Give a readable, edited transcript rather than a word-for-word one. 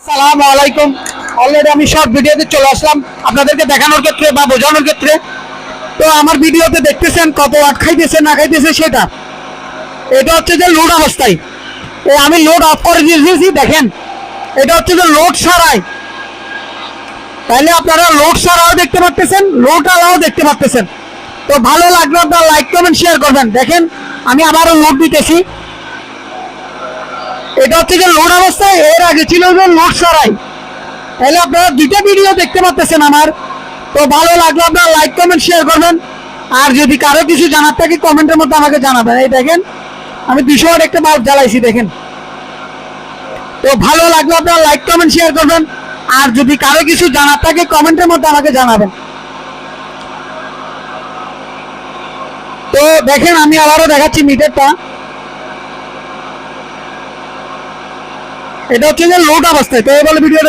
আসসালামু আলাইকুম। অলরেডি আমি শর্ট ভিডিওতে চলে আসলাম আপনাদেরকে দেখানোর ক্ষেত্রে বা বোঝানোর ক্ষেত্রে। তো আমার ভিডিওতে দেখতেছেন কত ওয়াট খাইতেছে না খাইতেছে সেটা। এটা হচ্ছে যে লোড অবস্থায় আমি লোড অফ করে দিয়েছি, দেখেন এটা হচ্ছে যে লোড ছাড়াই। তাহলে আপনারা লোড ছাড়াও দেখতে পাচ্ছেন, লোড আলাও দেখতে পাচ্ছেন। তো ভালো লাগলে আপনারা লাইক কমেন্ট শেয়ার করবেন। দেখেন আমি আবারও লোড দিতেছি, এটা হচ্ছে যে লোড অবস্থায়, এর আগে ছিল যে লোড ছাড়াই। তাহলে আপনারা দুইটা ভিডিও দেখতে পাচ্ছেন আমার। তো ভালো লাগলে আপনারা লাইক কমেন্ট শেয়ার করবেন। আর যদি কারো কিছু জানার থাকে কমেন্টের মধ্যে আমাকে জানাবেন। এই দেখেন আমি 200 ওয়াট একটা বাল্ব জ্বালাইছি, দেখেন। তো ভালো লাগলে আপনারা লাইক কমেন্ট শেয়ার করবেন। আর যদি কারো কিছু জানার থাকে কমেন্টের মধ্যে আমাকে জানাবেন। তো দেখেন আমি আবারও দেখাচ্ছি মিটারটা। এটা হচ্ছে যে লোড অবস্থায়। তো এই বলে ভিডিওটা